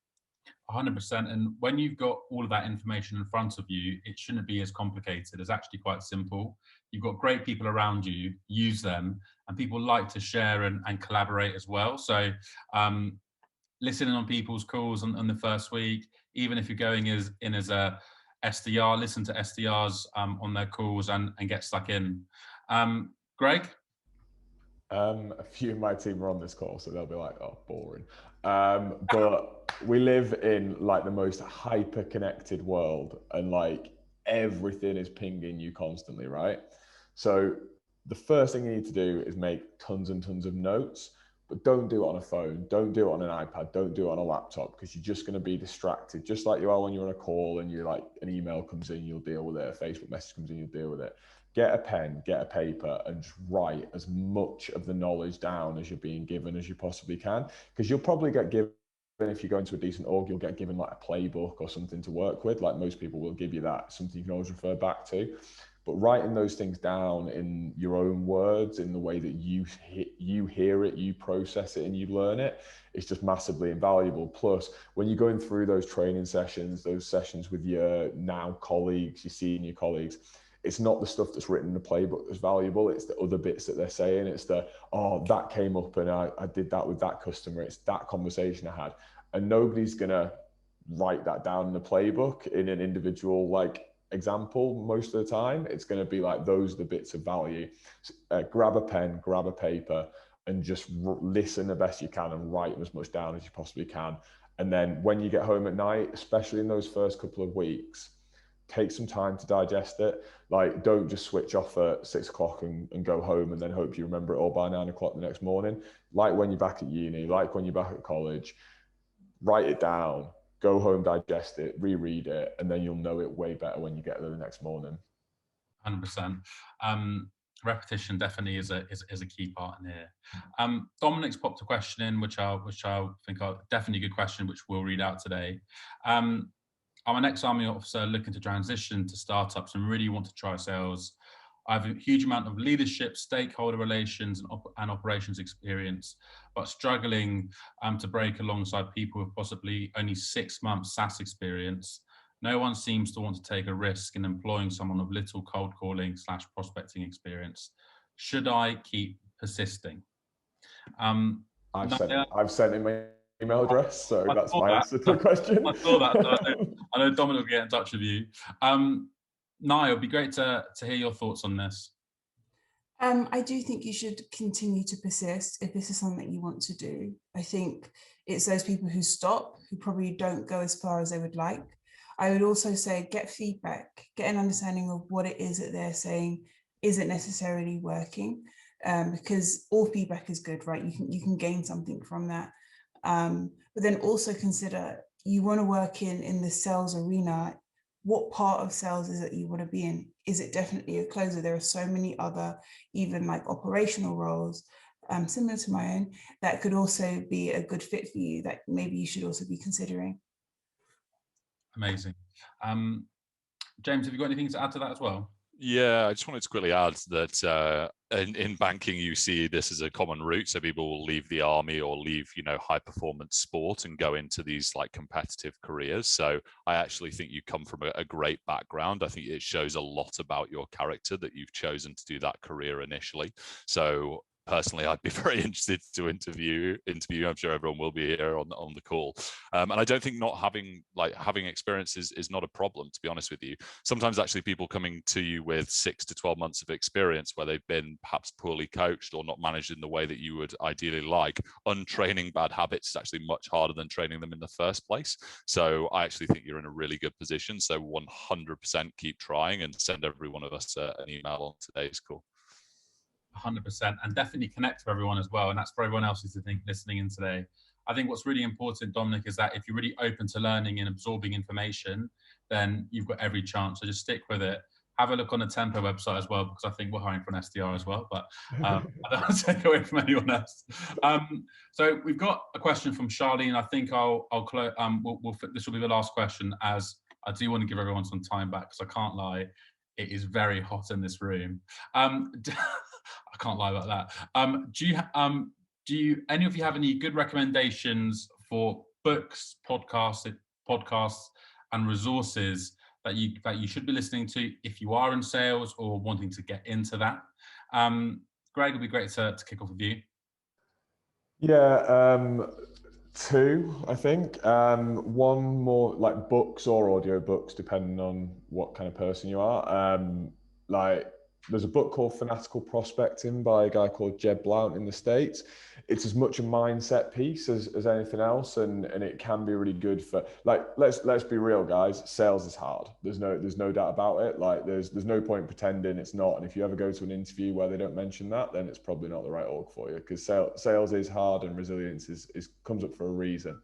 A: 100%. And when you've got all of that information in front of you, it shouldn't be as complicated. It's actually quite simple. You've got great people around you, use them, and people like to share and collaborate as well. So listening on people's calls on the first week, even if you're going as a SDR, listen to SDRs on their calls and get stuck in. Greg?
D: A few of my team are on this call, so they'll be like, oh, boring. But we live in like the most hyper-connected world, and like everything is pinging you constantly, right? So the first thing you need to do is make tons and tons of notes, but don't do it on a phone, don't do it on an iPad, don't do it on a laptop, because you're just going to be distracted, just like you are when you're on a call and you're like, an email comes in, you'll deal with it, a Facebook message comes in, you'll deal with it. Get a pen, get a paper, and just write as much of the knowledge down as you're being given as you possibly can, because you'll probably get given, if you go into a decent org, you'll get given like a playbook or something to work with. Like most people will give you that, something you can always refer back to. But writing those things down in your own words, in the way that you hear it, you process it, and you learn it, it's just massively invaluable. Plus, when you're going through those training sessions, those sessions with your now colleagues, your senior colleagues, it's not the stuff that's written in the playbook that's valuable. It's the other bits that they're saying. It's the, oh, that came up and I did that with that customer. It's that conversation I had. And nobody's going to write that down in the playbook in an individual like example most of the time. It's going to be like, those are the bits of value. So, grab a pen, grab a paper, and just listen the best you can and write as much down as you possibly can. And then when you get home at night, especially in those first couple of weeks, take some time to digest it. Like, don't just switch off at 6 o'clock and go home and then hope you remember it all by 9 o'clock the next morning. Like when you're back at uni, like when you're back at college, write it down, go home, digest it, reread it, and then you'll know it way better when you get there the next morning.
A: 100%. Repetition definitely is a key part in here. Dominic's popped a question in, which I think are definitely a good question, which we'll read out today. I'm an ex-Army officer looking to transition to startups and really want to try sales. I have a huge amount of leadership, stakeholder relations, and operations experience, but struggling to break alongside people with possibly only 6 months SaaS experience. No one seems to want to take a risk in employing someone of little cold calling / prospecting experience. Should I keep persisting?
D: I've sent him my email address, so that's my answer to the question.
A: I saw that. I know Dominic will get in touch with you. Niall, it'd be great to hear your thoughts on this.
B: I do think you should continue to persist if this is something that you want to do. I think it's those people who stop, who probably don't go as far as they would like. I would also say get feedback, get an understanding of what it is that they're saying isn't necessarily working, because all feedback is good, right? You can gain something from that. But then also consider, you want to work in the sales arena. What part of sales is it you want to be in? Is it definitely a closer? There are so many other, even like operational roles, similar to my own, that could also be a good fit for you, that maybe you should also be considering.
A: Amazing. James, have you got anything to add to that as well?
C: Yeah, I just wanted to quickly add that in banking, you see this as a common route. So people will leave the army or leave, high performance sport and go into these like competitive careers. So I actually think you come from a great background. I think it shows a lot about your character that you've chosen to do that career initially. So personally, I'd be very interested to interview. I'm sure everyone will be here on the call. And I don't think not having experience is not a problem, to be honest with you. Sometimes actually people coming to you with 6 to 12 months of experience where they've been perhaps poorly coached or not managed in the way that you would ideally like, untraining bad habits is actually much harder than training them in the first place. So I actually think you're in a really good position. So 100% keep trying, and send every one of us an email on today's call.
A: 100%, and definitely connect with everyone as well. And that's for everyone else who's listening in today. I think what's really important, Dominic, is that if you're really open to learning and absorbing information, then you've got every chance. So just stick with it. Have a look on the Tempo website as well, because I think we're hiring for an SDR as well, but I don't want to take away from anyone else. So we've got a question from Charlene. I think this will be the last question, as I do want to give everyone some time back, because I can't lie, it is very hot in this room. I can't lie about that. Do you any of you have any good recommendations for books, podcasts, and resources that you should be listening to if you are in sales or wanting to get into that? Greg, it'd be great to kick off with you.
D: Yeah, two, I think. One more like books or audio books, depending on what kind of person you are. Like there's a book called Fanatical Prospecting by a guy called Jeb Blount in the States. It's as much a mindset piece as anything else, and it can be really good for, like, let's be real, guys. Sales is hard. There's no doubt about it. Like there's no point pretending it's not. And if you ever go to an interview where they don't mention that, then it's probably not the right org for you, because sales is hard, and resilience is comes up for a reason.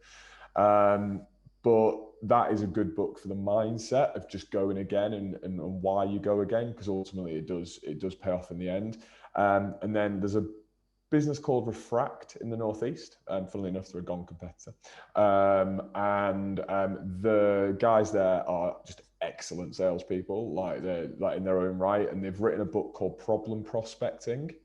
D: But that is a good book for the mindset of just going again and why you go again, because ultimately it does pay off in the end. And then there's a business called Refract in the Northeast. Funnily enough, they're a Gong competitor. The guys there are just excellent salespeople, like they're like in their own right, and they've written a book called Problem Prospecting.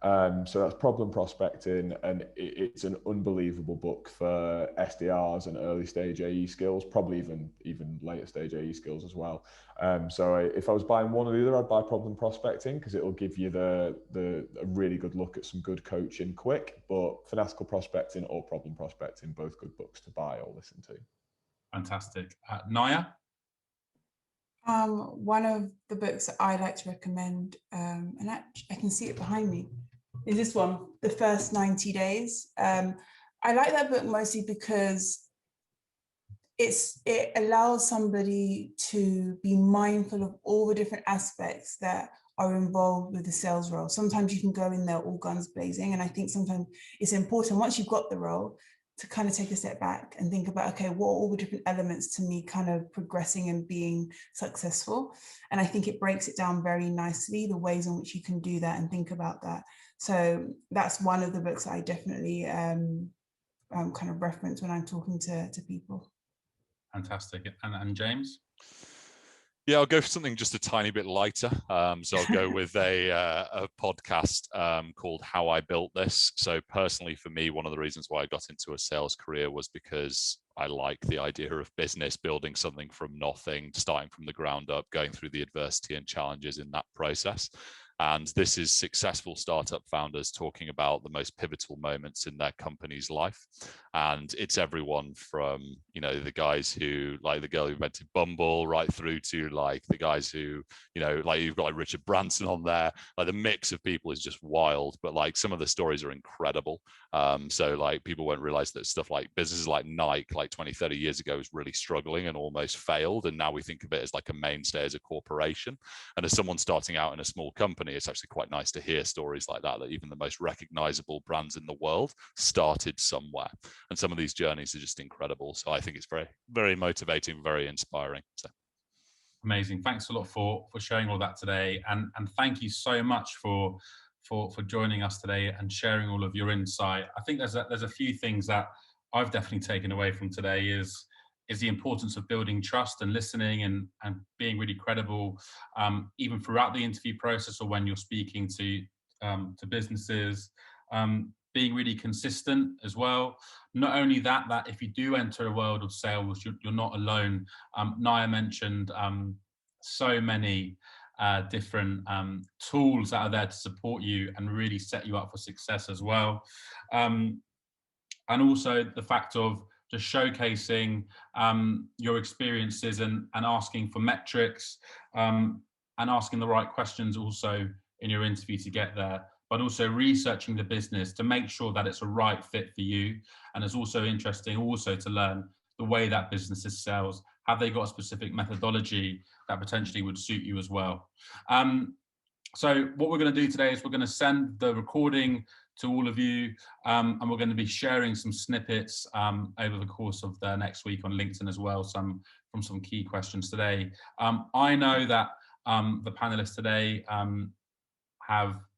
D: So that's Problem Prospecting, and it's an unbelievable book for SDRs and early stage AE skills, probably even later stage AE skills as well. So if I was buying one or the other, I'd buy Problem Prospecting, because it will give you a really good look at some good coaching quick. But Fanatical Prospecting or Problem Prospecting, both good books to buy or listen to.
A: Fantastic. Naya?
B: One of the books that I'd like to recommend, and I can see it behind me, is this one, The First 90 Days. I like that book mostly because it allows somebody to be mindful of all the different aspects that are involved with the sales role. Sometimes you can go in there all guns blazing, and I think sometimes it's important, once you've got the role, to kind of take a step back and think about, okay, what are all the different elements to me kind of progressing and being successful? And I think it breaks it down very nicely, the ways in which you can do that and think about that. So that's one of the books that I definitely kind of reference when I'm talking to people.
A: Fantastic. And James?
C: Yeah, I'll go for something just a tiny bit lighter. So I'll go with a podcast called How I Built This. So personally, for me, one of the reasons why I got into a sales career was because I like the idea of business, building something from nothing, starting from the ground up, going through the adversity and challenges in that process. And this is successful startup founders talking about the most pivotal moments in their company's life. And it's everyone from, the guys who, like the girl who invented Bumble, right through to like the guys who, like you've got like Richard Branson on there. Like the mix of people is just wild, but like some of the stories are incredible. So like people won't realize that stuff like businesses like Nike, like 20, 30 years ago was really struggling and almost failed. And now we think of it as like a mainstay as a corporation. And as someone starting out in a small company, it's actually quite nice to hear stories like that even the most recognizable brands in the world started somewhere. And some of these journeys are just incredible. So I think it's very, very motivating, very inspiring. So
A: amazing. Thanks a lot for sharing all that today. And thank you so much for joining us today and sharing all of your insight. I think there's a few things that I've definitely taken away from today is is the importance of building trust and listening and being really credible, even throughout the interview process or when you're speaking to businesses. Being really consistent as well. Not only that, that if you do enter a world of sales, you're not alone. Naya mentioned so many different tools that are there to support you and really set you up for success as well. And also the fact of just showcasing your experiences and asking for metrics and asking the right questions also in your interview to get there, but also researching the business to make sure that it's a right fit for you. And it's also interesting also to learn the way that businesses sells. Have they got a specific methodology that potentially would suit you as well? So what we're going to do today is we're going to send the recording to all of you, and we're going to be sharing some snippets over the course of the next week on LinkedIn as well, from some key questions today. I know that the panelists today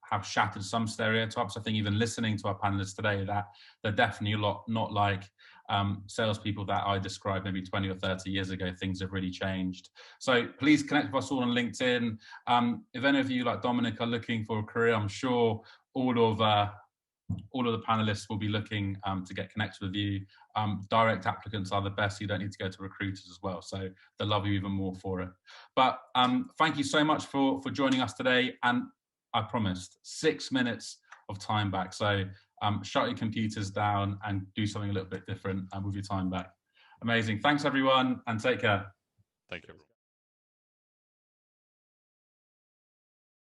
A: have shattered some stereotypes. I think even listening to our panelists today, that they're definitely not like salespeople that I described maybe 20 or 30 years ago. Things have really changed. So please connect with us all on LinkedIn. If any of you like Dominic are looking for a career, I'm sure all of the panelists will be looking to get connected with you. Direct applicants are the best. You don't need to go to recruiters as well. So they'll love you even more for it. But thank you so much for joining us today. And I promised 6 minutes of time back. So shut your computers down and do something a little bit different with your time back. Amazing. Thanks, everyone, and take care.
C: Thank you, everyone.